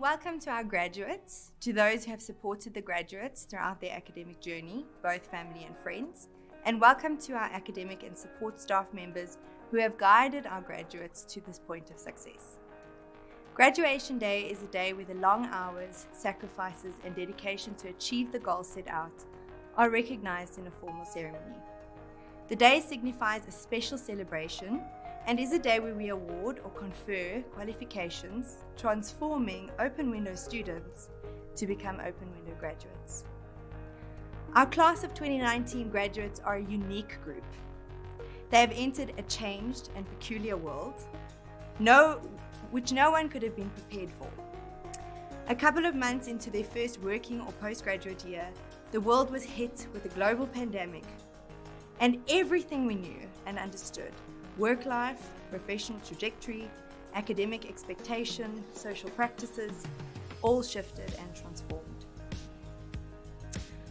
welcome to our graduates, to those who have supported the graduates throughout their academic journey, both family and friends, and welcome to our academic and support staff members who have guided our graduates to this point of success. Graduation Day is a day where the long hours, sacrifices, and dedication to achieve the goals set out are recognized in a formal ceremony. The day signifies a special celebration and is a day where we award or confer qualifications, transforming Open Window students to become Open Window graduates. Our class of 2019 graduates are a unique group. They have entered a changed and peculiar world, which no one could have been prepared for. A couple of months into their first working or postgraduate year, the world was hit with a global pandemic, and everything we knew and understood, work life, professional trajectory, academic expectation, social practices, all shifted and transformed.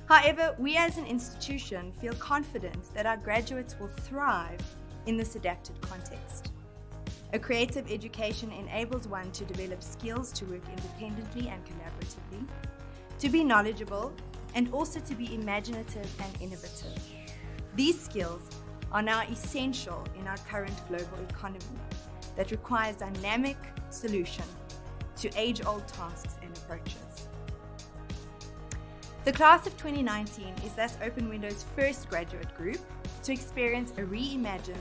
However, we as an institution feel confident that our graduates will thrive in this adapted context. A creative education enables one to develop skills to work independently and collaboratively, to be knowledgeable, and also to be imaginative and innovative. These skills are now essential in our current global economy that requires dynamic solution to age-old tasks and approaches. The class of 2019 is thus Open Window's first graduate group to experience a reimagined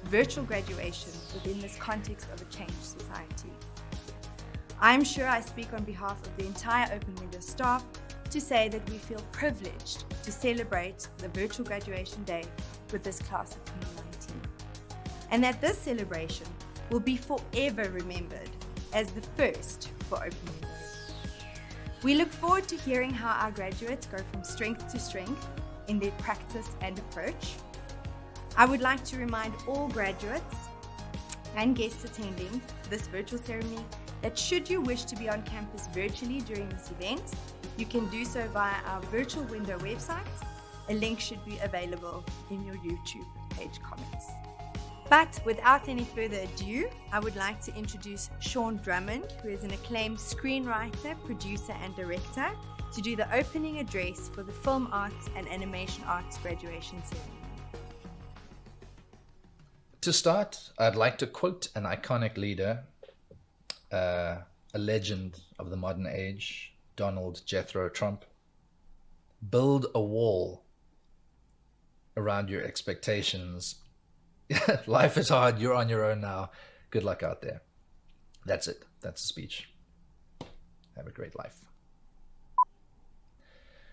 virtual graduation within this context of a changed society. I'm sure I speak on behalf of the entire Open Window staff to say that we feel privileged to celebrate the virtual graduation day with this class of 2019, and that this celebration will be forever remembered as the first for Open Window. We look forward to hearing how our graduates go from strength to strength in their practice and approach. I would like to remind all graduates and guests attending this virtual ceremony that should you wish to be on campus virtually during this event, you can do so via our Virtual Window website. A link should be available in your YouTube page comments. But without any further ado, I would like to introduce Sean Drummond, who is an acclaimed screenwriter, producer, and director, to do the opening address for the Film Arts and Animation Arts graduation ceremony. To start, I'd like to quote an iconic leader, a legend of the modern age, Donald Jethro Trump. Build a wall around your expectations. Life is hard. You're on your own now. Good luck out there. That's it. That's the speech. Have a great life.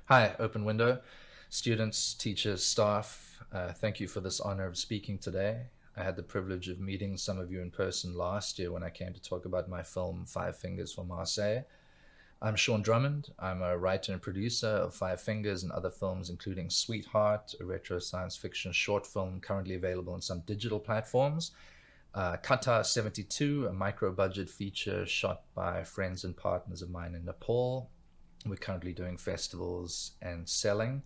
Hi, Open Window. Students, teachers, staff, thank you for this honor of speaking today. I had the privilege of meeting some of you in person last year when I came to talk about my film, Five Fingers for Marseille. I'm Sean Drummond. I'm a writer and producer of Five Fingers and other films, including Sweetheart, a retro science fiction short film currently available on some digital platforms. Qatar 72, a micro-budget feature shot by friends and partners of mine in Nepal. We're currently doing festivals and selling.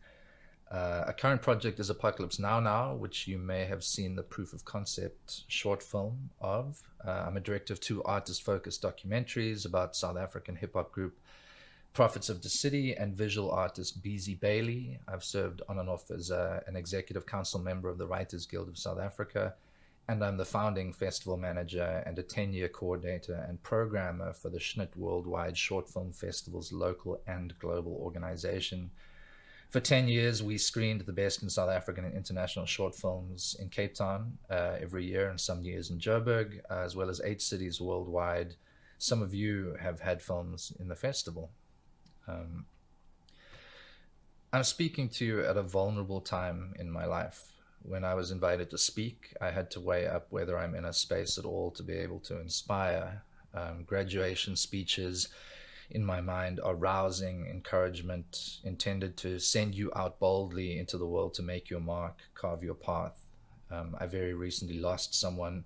A current project is Apocalypse Now, which you may have seen the proof of concept short film of. I'm a director of two artist-focused documentaries about South African hip-hop group Prophets of the City and visual artist Beezy Bailey. I've served on and off as an executive council member of the Writers Guild of South Africa, and I'm the founding festival manager and a 10-year coordinator and programmer for the Schnitt Worldwide Short Film Festival's local and global organization. For 10 years, we screened the best in South African and international short films in Cape Town every year, and some years in Joburg, as well as 8 cities worldwide. Some of you have had films in the festival. I'm speaking to you at a vulnerable time in my life. When I was invited to speak, I had to weigh up whether I'm in a space at all to be able to inspire. Graduation speeches, in my mind, are rousing encouragement intended to send you out boldly into the world to make your mark, carve your path. I very recently lost someone,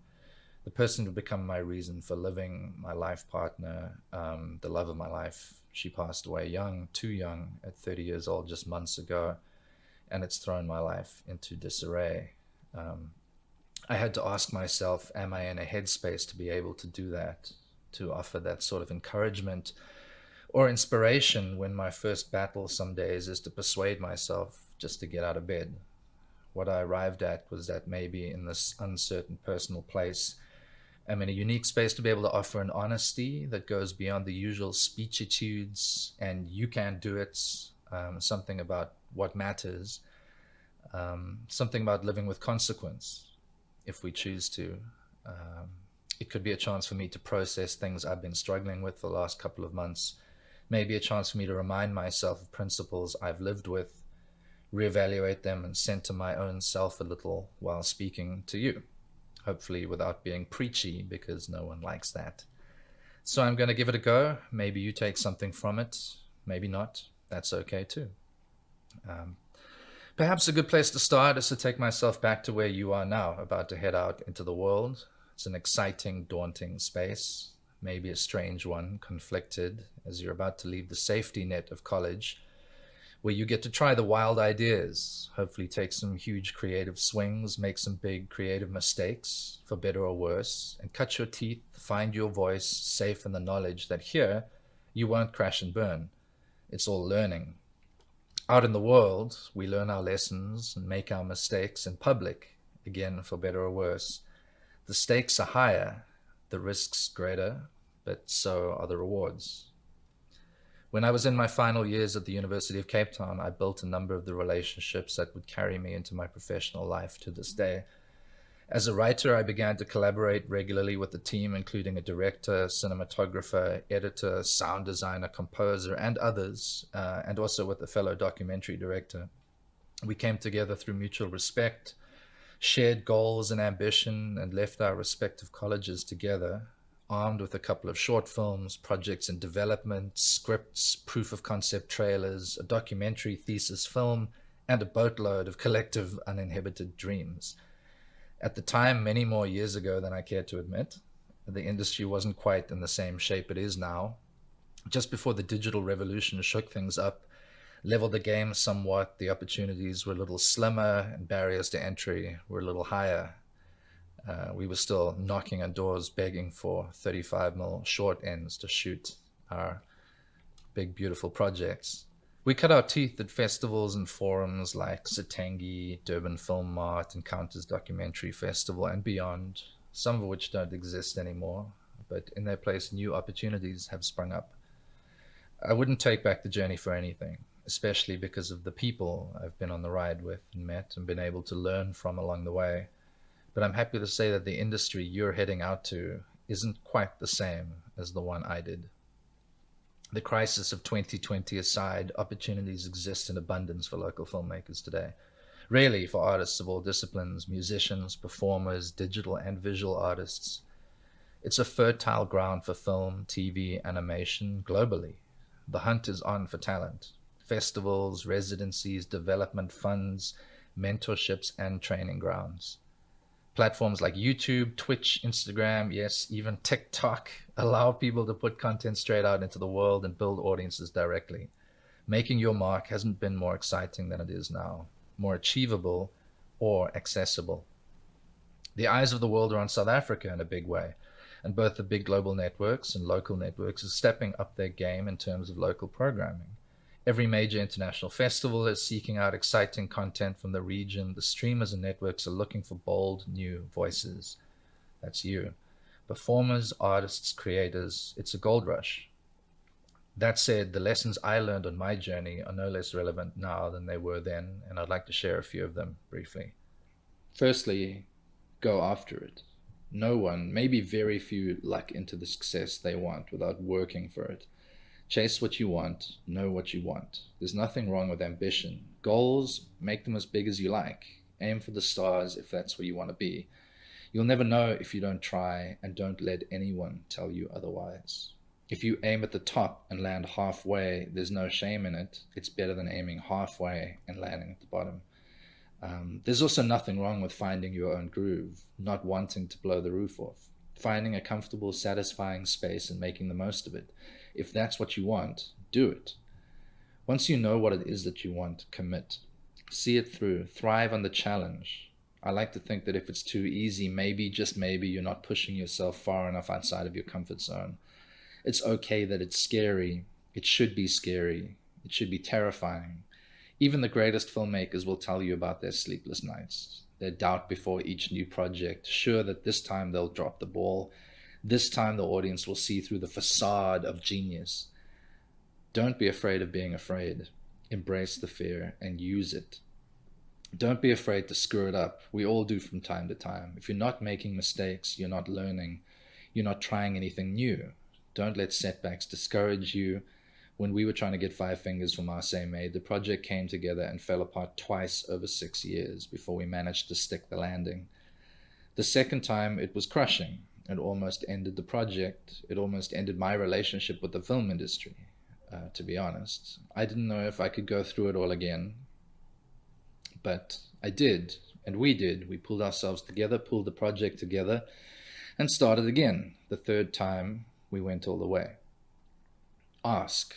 the person who became my reason for living, my life partner, the love of my life. She passed away young, too young, at 30 years old, just months ago, and it's thrown my life into disarray. I had to ask myself, am I in a headspace to be able to do that, to offer that sort of encouragement Or inspiration when my first battle some days is to persuade myself just to get out of bed. What I arrived at was that maybe in this uncertain personal place, I'm in a unique space to be able to offer an honesty that goes beyond the usual speechitudes and you can do it, something about what matters, something about living with consequence if we choose to. It could be a chance for me to process things I've been struggling with for the last couple of months, maybe a chance for me to remind myself of principles I've lived with, reevaluate them, and center my own self a little while speaking to you, hopefully without being preachy, because no one likes that. So I'm going to give it a go. Maybe you take something from it, maybe not. That's okay too. Perhaps a good place to start is to take myself back to where you are now, about to head out into the world. It's an exciting, daunting space, maybe a strange one, conflicted, as you're about to leave the safety net of college, where you get to try the wild ideas, hopefully take some huge creative swings, make some big creative mistakes, for better or worse, and cut your teeth, find your voice, safe in the knowledge that here you won't crash and burn. It's all learning. Out in the world, we learn our lessons and make our mistakes in public, again, for better or worse. The stakes are higher, the risks greater, but so are the rewards. When I was in my final years at the University of Cape Town, I built a number of the relationships that would carry me into my professional life to this day. As a writer, I began to collaborate regularly with the team, including a director, cinematographer, editor, sound designer, composer, and others, and also with a fellow documentary director. We came together through mutual respect, shared goals and ambition, and left our respective colleges together, armed with a couple of short films, projects in development, scripts, proof of concept trailers, a documentary thesis film, and a boatload of collective uninhibited dreams. At the time, many more years ago than I care to admit, the industry wasn't quite in the same shape it is now. Just before the digital revolution shook things up, leveled the game somewhat, the opportunities were a little slimmer and barriers to entry were a little higher. We were still knocking on doors begging for 35mm short ends to shoot our big, beautiful projects. We cut our teeth at festivals and forums like Satangi, Durban Film Mart, Encounters Documentary Festival, and beyond, some of which don't exist anymore, but in their place new opportunities have sprung up. I wouldn't take back the journey for anything, especially because of the people I've been on the ride with and met and been able to learn from along the way. But I'm happy to say that the industry you're heading out to isn't quite the same as the one I did. The crisis of 2020 aside, opportunities exist in abundance for local filmmakers today. Really, for artists of all disciplines, musicians, performers, digital and visual artists. It's a fertile ground for film, TV, animation globally. The hunt is on for talent. Festivals, residencies, development funds, mentorships, and training grounds. Platforms like YouTube, Twitch, Instagram, yes, even TikTok allow people to put content straight out into the world and build audiences directly. Making your mark hasn't been more exciting than it is now, more achievable or accessible. The eyes of the world are on South Africa in a big way, and both the big global networks and local networks are stepping up their game in terms of local programming. Every major international festival is seeking out exciting content from the region. The streamers and networks are looking for bold, new voices. That's you. Performers, artists, creators, it's a gold rush. That said, the lessons I learned on my journey are no less relevant now than they were then, and I'd like to share a few of them briefly. Firstly, go after it. No one, maybe very few, luck into the success they want without working for it. Chase what you want, know what you want. There's nothing wrong with ambition. Goals, make them as big as you like. Aim for the stars if that's where you want to be. You'll never know if you don't try, and don't let anyone tell you otherwise. If you aim at the top and land halfway, there's no shame in it. It's better than aiming halfway and landing at the bottom. There's also nothing wrong with finding your own groove, not wanting to blow the roof off. Finding a comfortable, satisfying space and making the most of it. If that's what you want, do it. Once you know what it is that you want, commit. See it through. Thrive on the challenge. I like to think that if it's too easy, maybe, just maybe, you're not pushing yourself far enough outside of your comfort zone. It's okay that it's scary. It should be scary. It should be terrifying. Even the greatest filmmakers will tell you about their sleepless nights, their doubt before each new project, sure that this time they'll drop the ball. This time the audience will see through the facade of genius. Don't be afraid of being afraid. Embrace the fear and use it. Don't be afraid to screw it up. We all do from time to time. If you're not making mistakes, you're not learning. You're not trying anything new. Don't let setbacks discourage you. When we were trying to get Five Fingers for Marseille made, the project came together and fell apart twice over 6 years before we managed to stick the landing. The second time, it was crushing. It almost ended the project. It almost ended my relationship with the film industry, to be honest. I didn't know if I could go through it all again, but I did, and we did. We pulled ourselves together, pulled the project together, and started again. The third time, we went all the way. Ask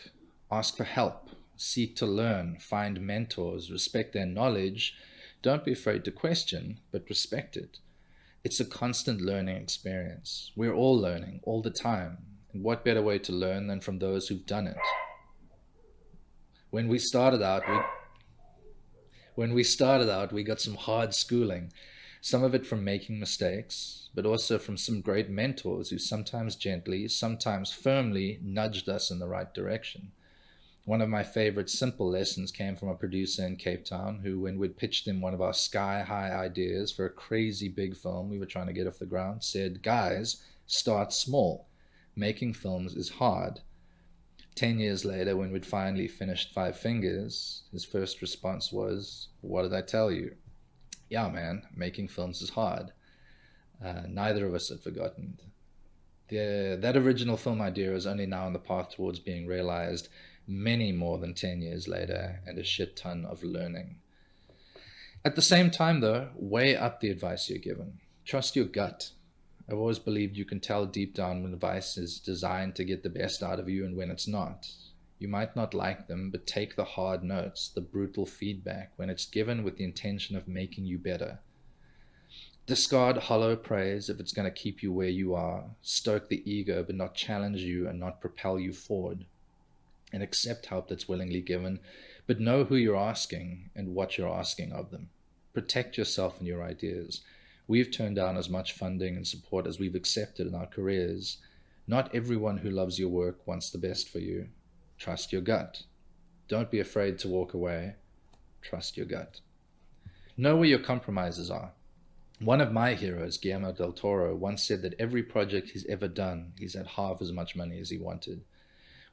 for help, seek to learn, find mentors, respect their knowledge. Don't be afraid to question, but respect it. It's a constant learning experience. We're all learning all the time. And what better way to learn than from those who've done it? When we started out, we got some hard schooling, some of it from making mistakes, but also from some great mentors who sometimes gently, sometimes firmly nudged us in the right direction. One of my favorite simple lessons came from a producer in Cape Town who, when we'd pitched him one of our sky-high ideas for a crazy big film we were trying to get off the ground, said, "Guys, start small. Making films is hard." 10 years later, when we'd finally finished Five Fingers, his first response was, "What did I tell you?" Yeah, man, making films is hard. Neither of us had forgotten. That original film idea is only now on the path towards being realized many more than 10 years later, and a shit ton of learning. At the same time, though, weigh up the advice you're given. Trust your gut. I've always believed you can tell deep down when advice is designed to get the best out of you and when it's not. You might not like them, but take the hard notes, the brutal feedback, when it's given with the intention of making you better. Discard hollow praise if it's going to keep you where you are. Stoke the ego, but not challenge you and not propel you forward. And accept help that's willingly given, but know who you're asking and what you're asking of them. Protect yourself and your ideas. We've turned down as much funding and support as we've accepted in our careers. Not everyone who loves your work wants the best for you. Trust your gut. Don't be afraid to walk away. Trust your gut. Know where your compromises are. One of my heroes, Guillermo del Toro, once said that every project he's ever done, he's had half as much money as he wanted.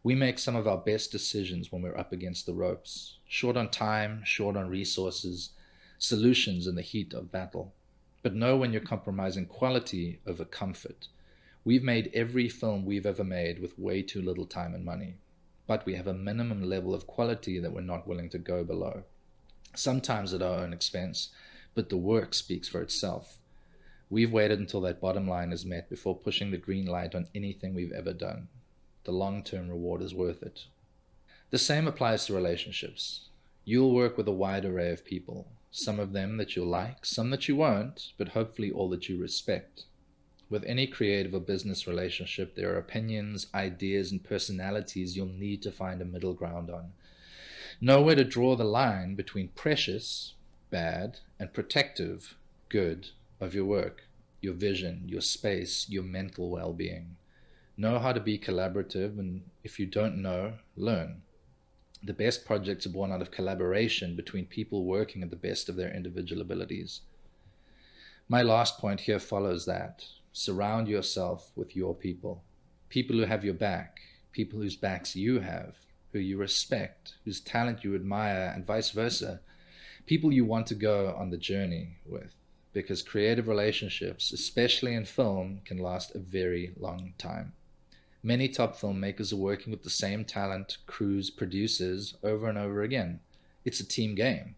We make some of our best decisions when we're up against the ropes, short on time, short on resources, solutions in the heat of battle. But know when you're compromising quality over comfort. We've made every film we've ever made with way too little time and money, but we have a minimum level of quality that we're not willing to go below. Sometimes at our own expense, but the work speaks for itself. We've waited until that bottom line is met before pushing the green light on anything we've ever done. The long-term reward is worth it. The same applies to relationships. You'll work with a wide array of people, some of them that you'll like, some that you won't, but hopefully all that you respect. With any creative or business relationship, there are opinions, ideas, and personalities you'll need to find a middle ground on. Know where to draw the line between precious, bad, and protective, good, of your work, your vision, your space, your mental well-being. Know how to be collaborative, and if you don't know, learn. The best projects are born out of collaboration between people working at the best of their individual abilities. My last point here follows that. Surround yourself with your people. People who have your back, people whose backs you have, who you respect, whose talent you admire, and vice versa. People you want to go on the journey with, because creative relationships, especially in film, can last a very long time. Many top filmmakers are working with the same talent, crews, producers over and over again. It's a team game.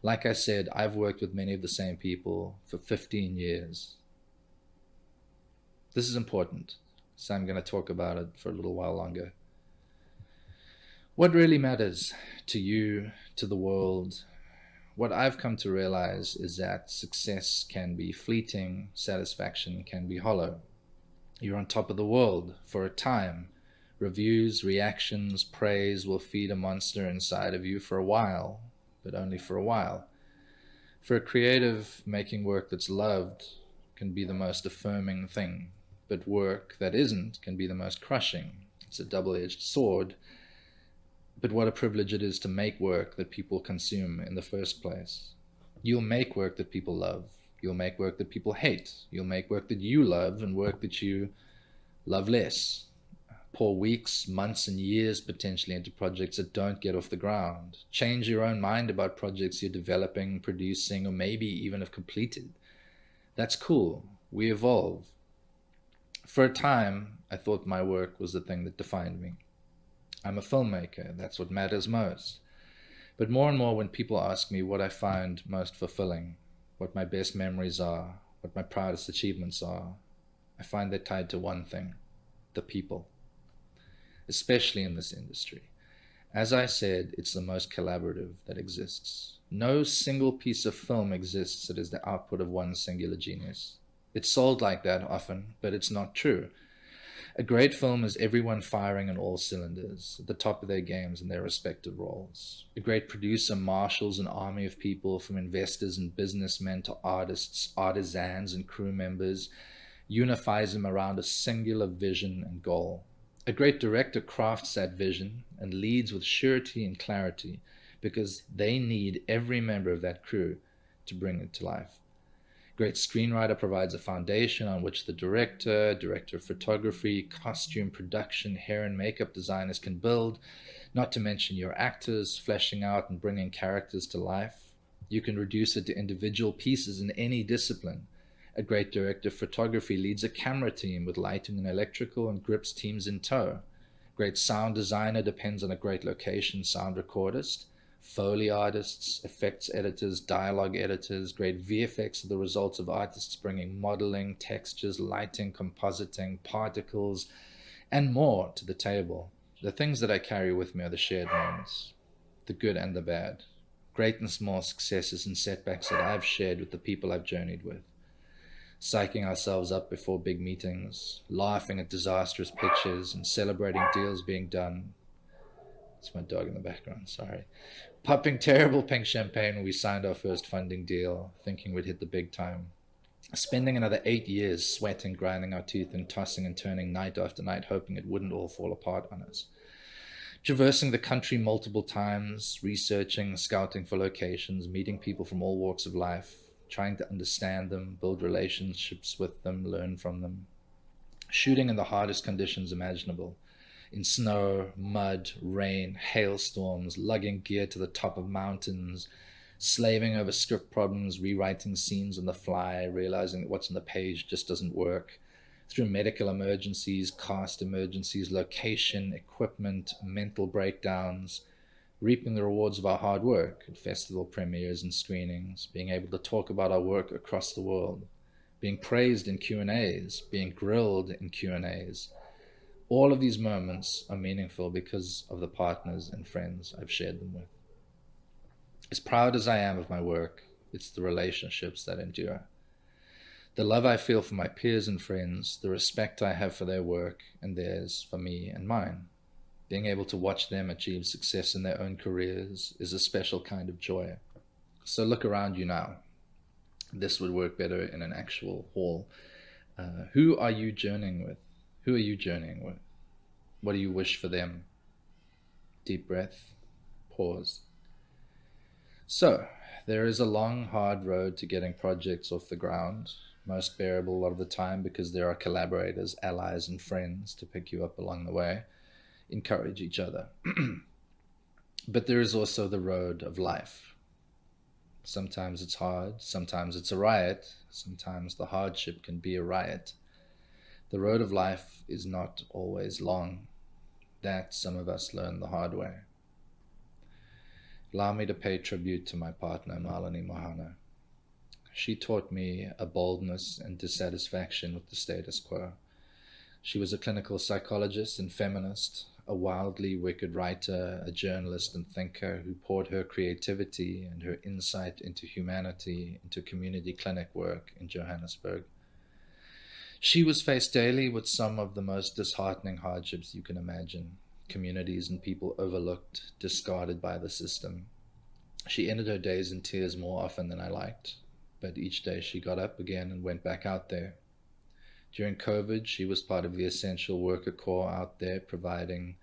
Like I said, I've worked with many of the same people for 15 years. This is important, so I'm going to talk about it for a little while longer. What really matters to you, to the world? What I've come to realize is that success can be fleeting, satisfaction can be hollow. You're on top of the world for a time, Reviews, reactions, praise will feed a monster inside of you for a while, but only for a while. For a creative, making work that's loved can be the most affirming thing, but work that isn't can be the most crushing. It's a double-edged sword, but what a privilege it is to make work that people consume in the first place. You'll make work that people love. You'll make work that people hate. You'll make work that you love and work that you love less. Pour weeks, months, and years potentially into projects that don't get off the ground. Change your own mind about projects you're developing, producing, or maybe even have completed. That's cool. We evolve. For a time, I thought my work was the thing that defined me. I'm a filmmaker. That's what matters most. But more and more when people ask me what I find most fulfilling, what my best memories are, what my proudest achievements are, I find they're tied to one thing: the people. Especially in this industry. As I said, it's the most collaborative that exists. No single piece of film exists that is the output of one singular genius. It's sold like that often, but it's not true. A great film is everyone firing on all cylinders, at the top of their games in their respective roles. A great producer marshals an army of people, from investors and businessmen to artists, artisans, and crew members, unifies them around a singular vision and goal. A great director crafts that vision and leads with surety and clarity because they need every member of that crew to bring it to life. A great screenwriter provides a foundation on which the director of photography, costume, production, hair and makeup designers can build, not to mention your actors, fleshing out and bringing characters to life. You can reduce it to individual pieces in any discipline. A great director of photography leads a camera team with lighting and electrical and grips teams in tow. A great sound designer depends on a great location sound recordist. Foley artists, effects editors, dialogue editors. Great VFX are the results of artists bringing modeling, textures, lighting, compositing, particles, and more to the table. The things that I carry with me are the shared moments, the good and the bad, great and small successes and setbacks that I've shared with the people I've journeyed with. Psyching ourselves up before big meetings, laughing at disastrous pitches, and celebrating deals being done. It's my dog in the background, sorry. Popping terrible pink champagne when we signed our first funding deal, thinking we'd hit the big time. Spending another 8 years sweating, grinding our teeth, and tossing and turning night after night, hoping it wouldn't all fall apart on us. Traversing the country multiple times, researching, scouting for locations, meeting people from all walks of life, trying to understand them, build relationships with them, learn from them. Shooting in the hardest conditions imaginable, in snow, mud, rain, hailstorms, lugging gear to the top of mountains, slaving over script problems, rewriting scenes on the fly, realizing that what's on the page just doesn't work, through medical emergencies, cast emergencies, location, equipment, mental breakdowns, reaping the rewards of our hard work at festival premieres and screenings, being able to talk about our work across the world, being praised in Q&As, being grilled in Q&As. All of these moments are meaningful because of the partners and friends I've shared them with. As proud as I am of my work, it's the relationships that endure. The love I feel for my peers and friends, the respect I have for their work and theirs for me and mine. Being able to watch them achieve success in their own careers is a special kind of joy. So look around you now. This would work better in an actual hall. Who are you journeying with? Who are you journeying with? What do you wish for them? Deep breath. Pause. So, there is a long, hard road to getting projects off the ground. Most bearable a lot of the time because there are collaborators, allies, and friends to pick you up along the way. Encourage each other. But there is also the road of life. Sometimes it's hard, sometimes it's a riot, sometimes the hardship can be a riot. The road of life is not always long. That some of us learn the hard way. Allow me to pay tribute to my partner, Malini Mohana. She taught me a boldness and dissatisfaction with the status quo. She was a clinical psychologist and feminist, a wildly wicked writer, a journalist and thinker who poured her creativity and her insight into humanity into community clinic work in Johannesburg. She was faced daily with some of the most disheartening hardships you can imagine. Communities and people overlooked, discarded by the system. She ended her days in tears more often than I liked, but each day she got up again and went back out there. During COVID, she was part of the essential worker corps out there, providing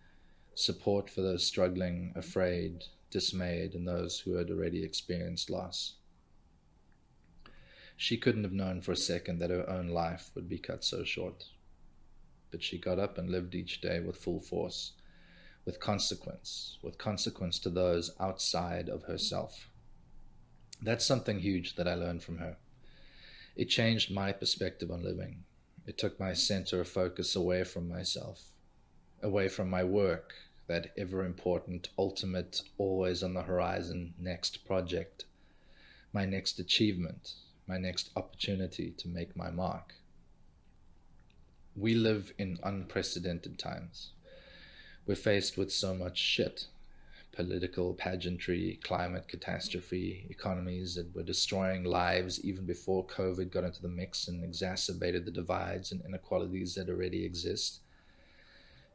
support for those struggling, afraid, dismayed, and those who had already experienced loss. She couldn't have known for a second that her own life would be cut so short. But she got up and lived each day with full force, with consequence to those outside of herself. That's something huge that I learned from her. It changed my perspective on living. It took my center of focus away from myself, away from my work, that ever-important, ultimate, always on the horizon, next project, my next achievement, my next opportunity to make my mark. We live in unprecedented times. We're faced with so much shit. Political pageantry, climate catastrophe, economies that were destroying lives even before COVID got into the mix and exacerbated the divides and inequalities that already exist.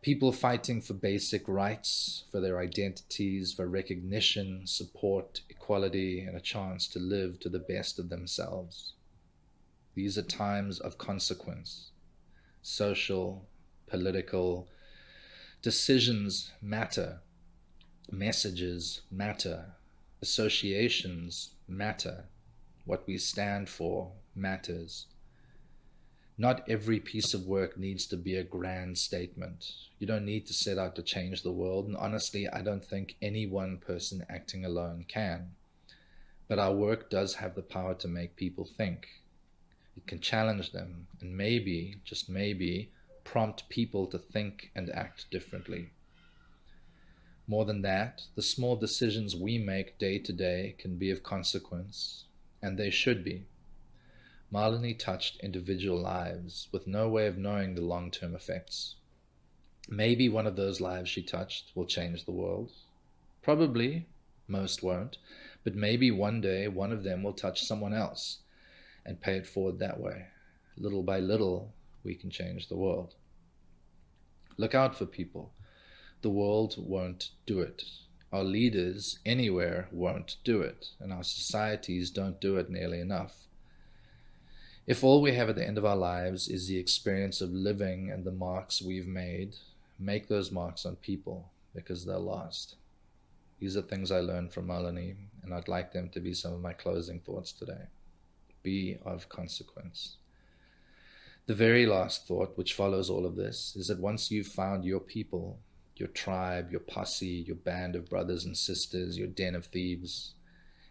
People fighting for basic rights, for their identities, for recognition, support, equality, and a chance to live to the best of themselves. These are times of consequence. Social, political, decisions matter. Messages matter. Associations matter. What we stand for matters. Not every piece of work needs to be a grand statement. You don't need to set out to change the world, and honestly, I don't think any one person acting alone can. But our work does have the power to make people think. It can challenge them, and maybe, just maybe, prompt people to think and act differently. More than that, the small decisions we make day to day can be of consequence, and they should be. Malini touched individual lives with no way of knowing the long-term effects. Maybe one of those lives she touched will change the world. Probably, most won't, but maybe one day one of them will touch someone else and pay it forward that way. Little by little, we can change the world. Look out for people. The world won't do it. Our leaders anywhere won't do it, and our societies don't do it nearly enough. If all we have at the end of our lives is the experience of living and the marks we've made, make those marks on people, because they'll last. These are things I learned from Malini, and I'd like them to be some of my closing thoughts today. Be of consequence. The very last thought, which follows all of this, is that once you've found your people, your tribe, your posse, your band of brothers and sisters, your den of thieves,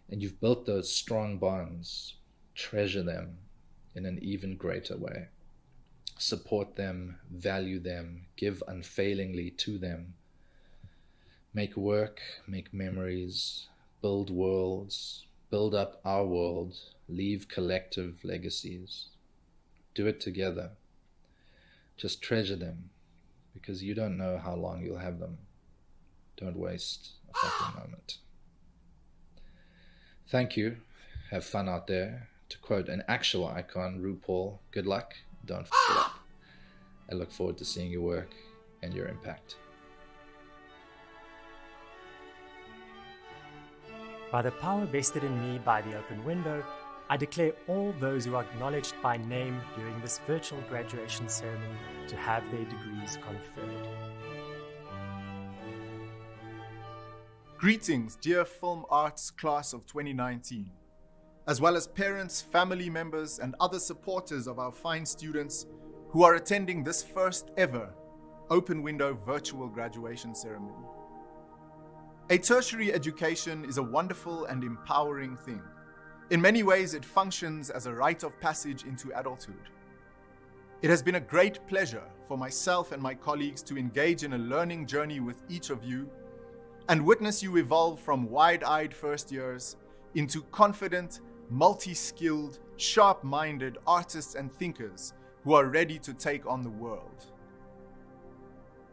and you've built those strong bonds, treasure them in an even greater way. Support them, value them, give unfailingly to them. Make work, make memories, build worlds, build up our world, leave collective legacies. Do it together. Just treasure them, because you don't know how long you'll have them. Don't waste a fucking moment. Thank you. Have fun out there. To quote an actual icon, RuPaul, good luck, don't fuck it up. I look forward to seeing your work and your impact. By the power vested in me by the open window, I declare all those who are acknowledged by name during this virtual graduation ceremony to have their degrees conferred. Greetings, dear Film Arts class of 2019, as well as parents, family members, and other supporters of our fine students who are attending this first ever open window virtual graduation ceremony. A tertiary education is a wonderful and empowering thing. In many ways, it functions as a rite of passage into adulthood. It has been a great pleasure for myself and my colleagues to engage in a learning journey with each of you and witness you evolve from wide-eyed first years into confident, multi-skilled, sharp-minded artists and thinkers who are ready to take on the world.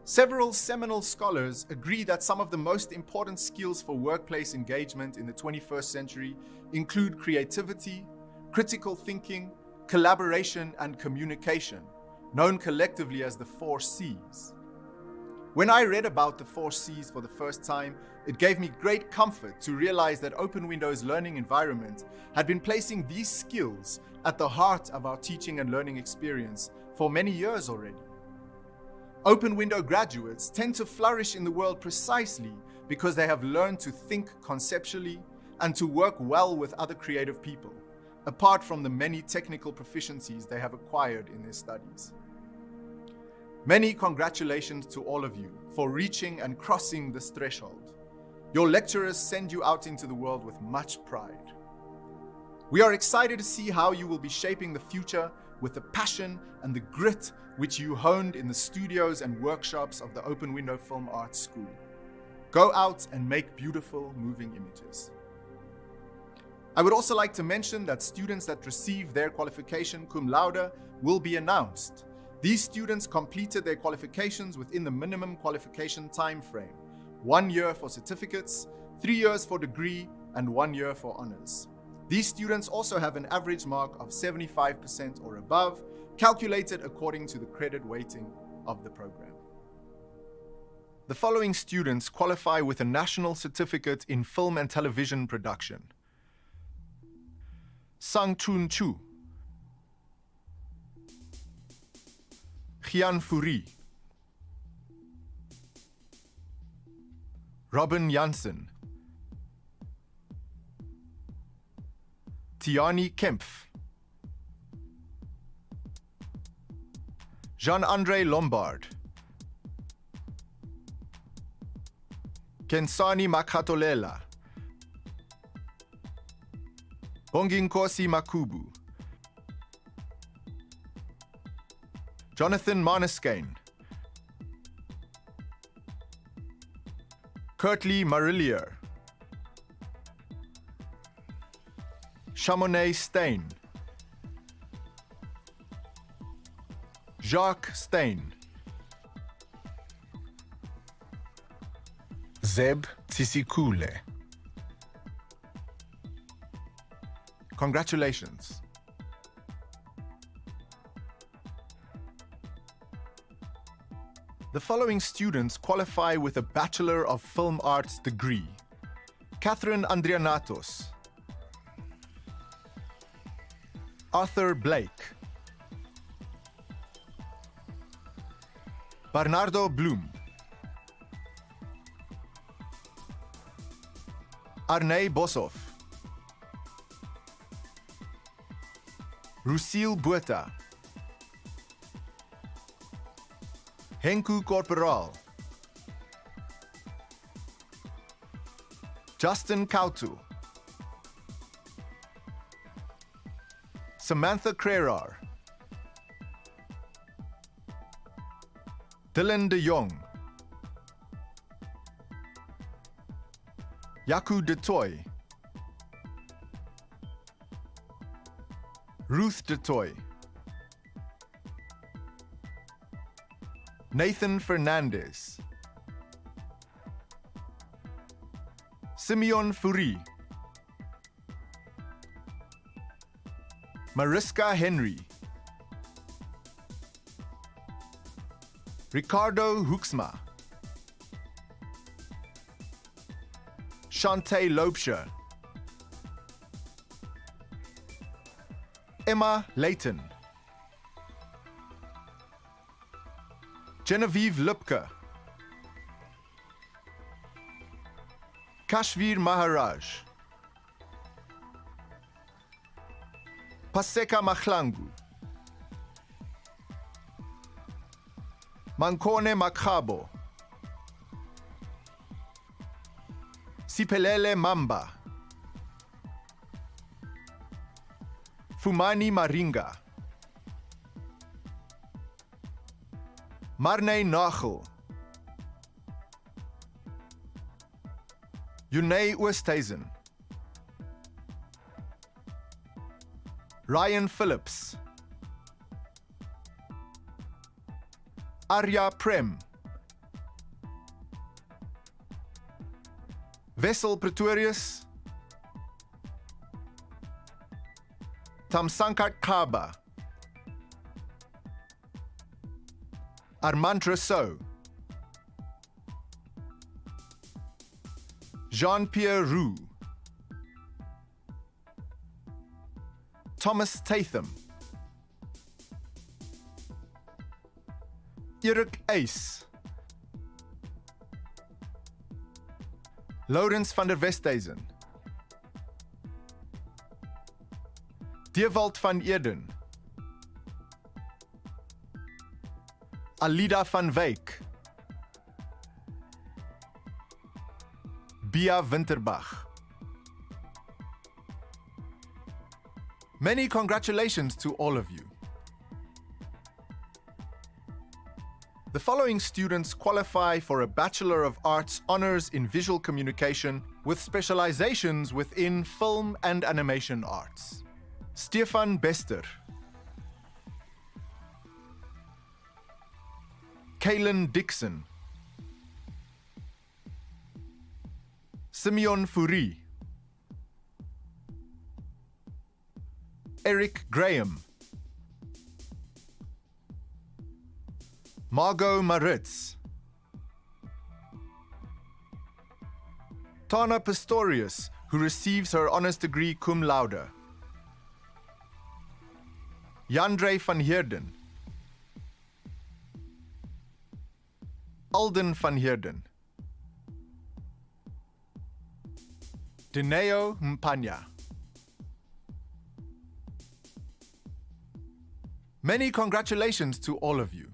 Several seminal scholars agree that some of the most important skills for workplace engagement in the 21st century include creativity, critical thinking, collaboration, and communication, known collectively as the 4 C's. When I read about the 4 C's for the first time, it gave me great comfort to realize that Open Window's learning environment had been placing these skills at the heart of our teaching and learning experience for many years already. Open Window graduates tend to flourish in the world precisely because they have learned to think conceptually and to work well with other creative people, apart from the many technical proficiencies they have acquired in their studies. Many congratulations to all of you for reaching and crossing this threshold. Your lecturers send you out into the world with much pride. We are excited to see how you will be shaping the future with the passion and the grit which you honed in the studios and workshops of the Open Window Film Arts School. Go out and make beautiful moving images. I would also like to mention that students that receive their qualification cum laude will be announced. These students completed their qualifications within the minimum qualification time frame: 1 year for certificates, 3 years for degree, and 1 year for honors. These students also have an average mark of 75% or above, calculated according to the credit weighting of the program. The following students qualify with a National Certificate in Film and Television Production: Sang Chun Chu, Gian Fourie, Robin Janssen, Tiani Kempf, Jean-André Lombard, Kensani Makatolela, Bonginkosi Makubu, Jonathan Marniskane, Kurtley Marillier, Chamonix Stein, Jacques Stein, Zeb Tsisikule. Congratulations. The following students qualify with a Bachelor of Film Arts degree: Catherine Andrianatos, Arthur Blake, Bernardo Bloem, Arne Boshoff, Lucille Botha, Henku Corporal, Justin Kautu, Samantha Crerar, Dylan de Jong, Yaku de Toy, Ruth de Toy, Nathan Fernandez, Simeon Fourie, Mariska Henry, Ricardo Huxma, Shantae Loubser, Emma Layton, Genevieve Lupke, Kashvir Maharaj, Paseka Mahlangu, Mankone Makhabo, Sipelele Mamba, Fumani Maringa, Marne Nagel, Yunay Oosthuizen, Ryan Phillips, Arya Prem, Wessel Pretorius, Tamsankat Kaba, Armand Rousseau, Jean-Pierre Roux, Thomas Tatham, Erik Ace, Laurens van der Westhuizen, Dewald van Eden, Alida van Wyk, Bia Winterbach. Many congratulations to all of you. The following students qualify for a Bachelor of Arts Honours in Visual Communication with specializations within film and animation arts. Stefan Bester, Kaylin Dixon, Simeon Fourie, Eric Graham, Margot Maritz, Tana Pistorius, who receives her honours degree cum laude, Jandre van Heerden, Alden van Heerden, Dineo Mpanya. Many congratulations to all of you.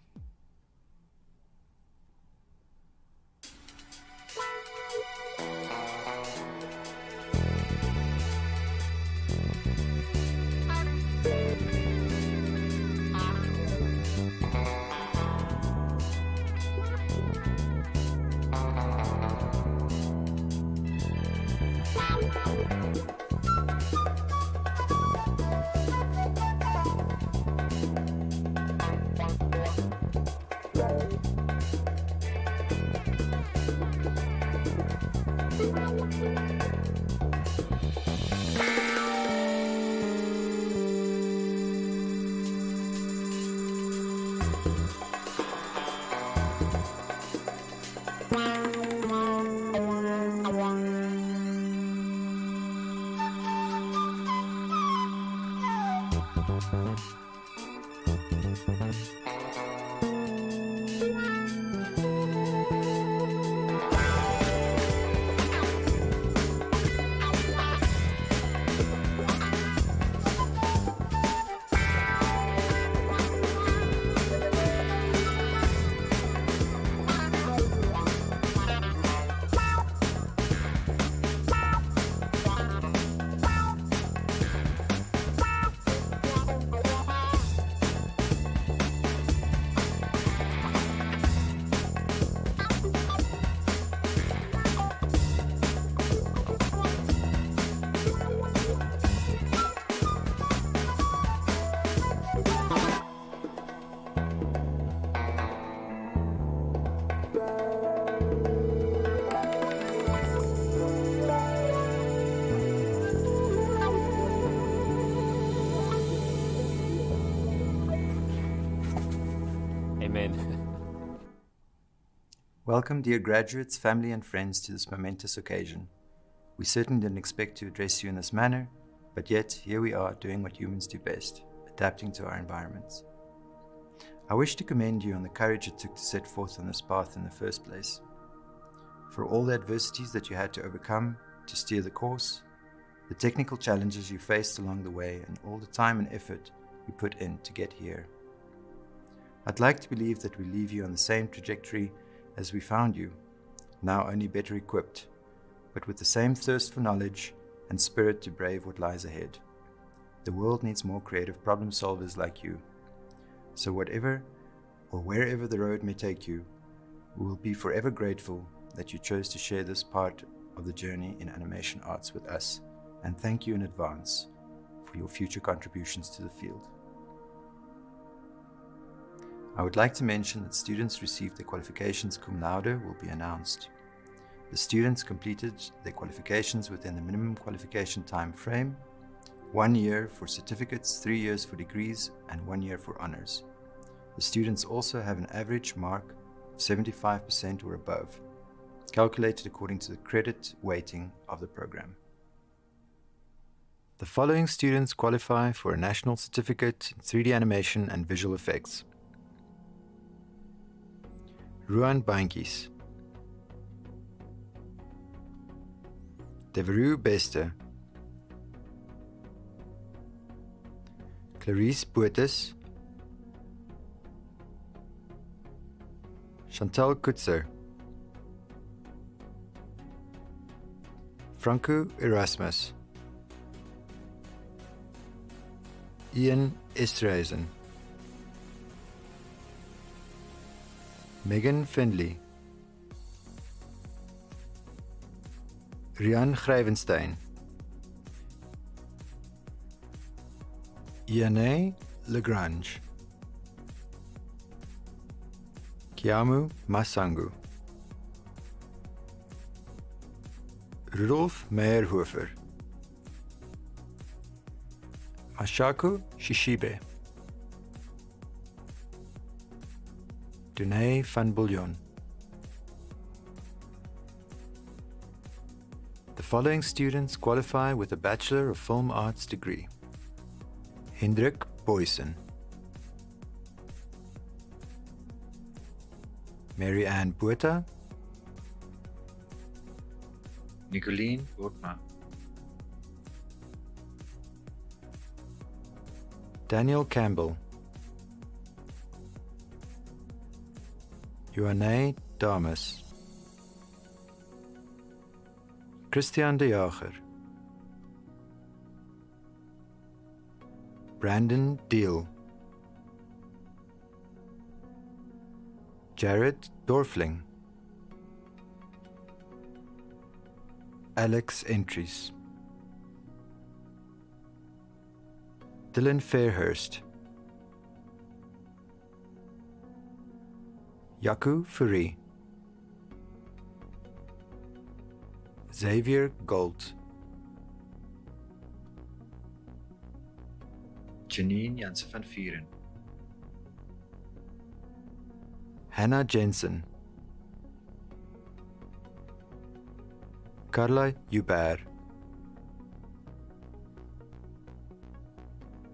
Amen. Welcome, dear graduates, family and friends, to this momentous occasion. We certainly didn't expect to address you in this manner, but yet here we are doing what humans do best, adapting to our environments. I wish to commend you on the courage it took to set forth on this path in the first place, for all the adversities that you had to overcome to steer the course, the technical challenges you faced along the way, and all the time and effort you put in to get here. I'd like to believe that we leave you on the same trajectory as we found you, now only better equipped, but with the same thirst for knowledge and spirit to brave what lies ahead. The world needs more creative problem solvers like you. So whatever or wherever the road may take you, we will be forever grateful that you chose to share this part of the journey in animation arts with us, and thank you in advance for your future contributions to the field. I would like to mention that students received their qualifications cum laude will be announced. The students completed their qualifications within the minimum qualification time frame 1 year for certificates, 3 years for degrees, and 1 year for honors. The students also have an average mark of 75% or above, calculated according to the credit weighting of the program. The following students qualify for a national certificate in 3D animation and visual effects. Ruan Bankies, Deveru Beste, Clarice Boetes, Chantal Kutzer, Franco Erasmus, Ian Estreisen, Megan Findley, Rian Grijvenstein, Iane Lagrange, Kiamu Masangu, Rudolf Meyerhofer, Mashaku Shishibe, Dunay van Bouillon. The following students qualify with a Bachelor of Film Arts degree. Hendrik Boysen, Mary Ann Botha, Nicoline Botma, Daniel Campbell, Joanne Damas, Christian de Jager, Brandon Deal, Jared Dorfling, Alex Entries, Dylan Fairhurst, Yaku Furi, Xavier Gold, Janine Jansen van Vieren, Hannah Jensen, Carla Hubert,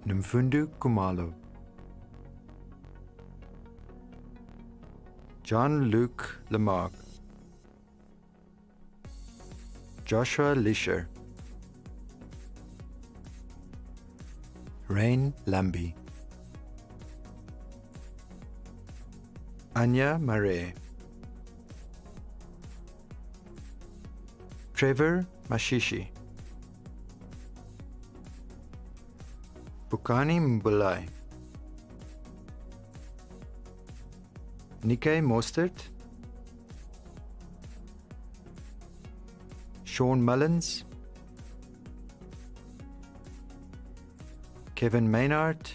Mfundu Kumalo, John-Luc Lamarck, Joshua Lisher, Rain Lambie, Anya Mare, Trevor Mashishi, Bukani Mbulai, Nikkei Mostert, Sean Mullins, Kevin Maynard,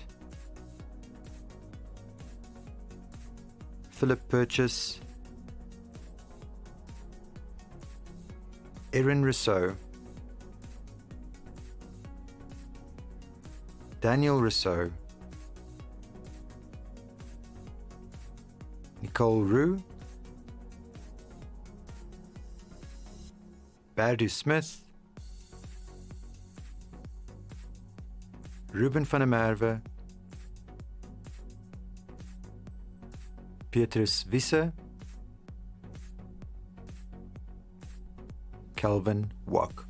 Philip Purchase, Erin Rousseau, Daniel Rousseau, Nicole Roux, Bardu Smith, Ruben van der Merwe, Petrus Wisse, Calvin Wack.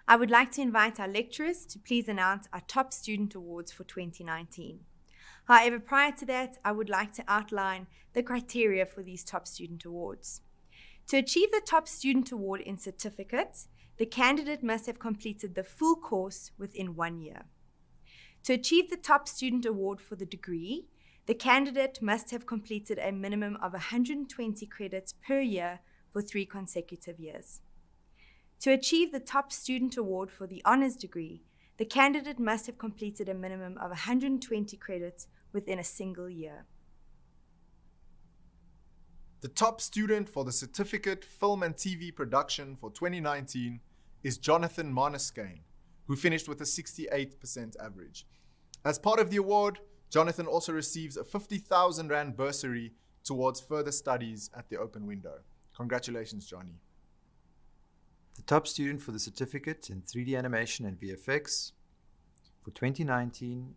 I would like to invite our lecturers to please announce our top student awards for 2019. However, prior to that, I would like to outline the criteria for these top student awards. To achieve the top student award in certificate, the candidate must have completed the full course within 1 year. To achieve the top student award for the degree, the candidate must have completed a minimum of 120 credits per year for 3 consecutive years. To achieve the top student award for the honors degree, the candidate must have completed a minimum of 120 credits within a single year. The top student for the certificate Film and TV Production for 2019 is Jonathan Marniskane, who finished with a 68% average. As part of the award, Jonathan also receives a 50,000 Rand bursary towards further studies at the Open Window. Congratulations, Johnny. The top student for the certificate in 3D animation and VFX for 2019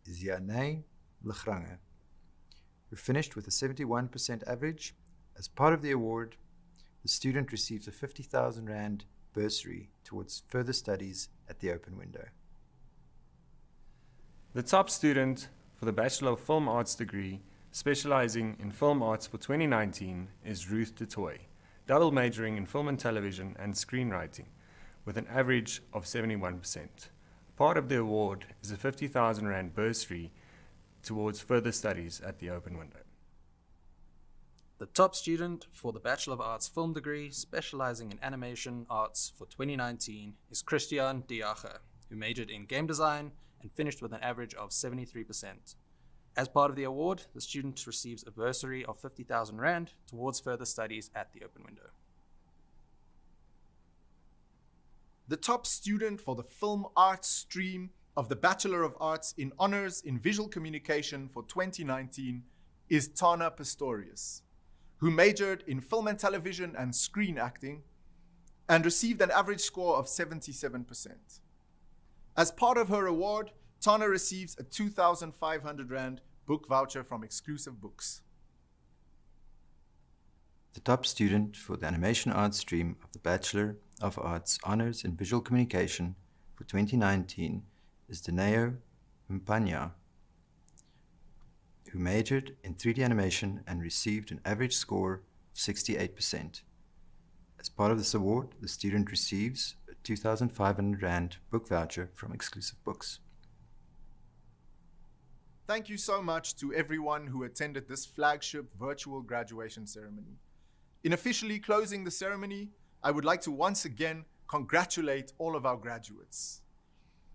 is Yanay Lechrange, who finished with a 71% average. As part of the award, the student receives a 50,000 Rand bursary towards further studies at the Open Window. The top student for the Bachelor of Film Arts degree, specializing in film arts for 2019, is Ruth du Toit, double majoring in film and television and screenwriting, with an average of 71%. Part of the award is a 50,000 Rand bursary towards further studies at the Open Window. The top student for the Bachelor of Arts film degree, specializing in animation arts for 2019, is Christian de Jager, who majored in game design and finished with an average of 73%. As part of the award, the student receives a bursary of 50,000 Rand towards further studies at the Open Window. The top student for the Film Arts stream of the Bachelor of Arts in Honors in Visual Communication for 2019 is Tana Pistorius, who majored in film and television and screen acting and received an average score of 77%. As part of her award, Tana receives a 2,500 Rand book voucher from Exclusive Books. The top student for the Animation Arts stream of the Bachelor of Arts Honors in Visual Communication for 2019 is Dineo Mpanya, who majored in 3D animation and received an average score of 68%. As part of this award, the student receives a 2,500 Rand book voucher from Exclusive Books. Thank you so much to everyone who attended this flagship virtual graduation ceremony. In officially closing the ceremony, I would like to once again congratulate all of our graduates.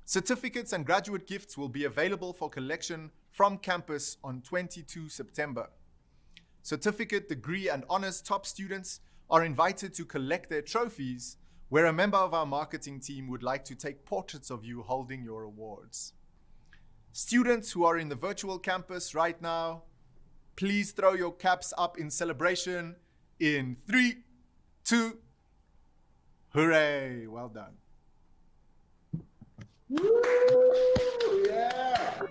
Certificates and graduate gifts will be available for collection from campus on 22 September. Certificate, degree, and honors top students are invited to collect their trophies, where a member of our marketing team would like to take portraits of you holding your awards. Students who are in the virtual campus right now, please throw your caps up in celebration in 3, 2, hooray! Well done. Woo! Yeah!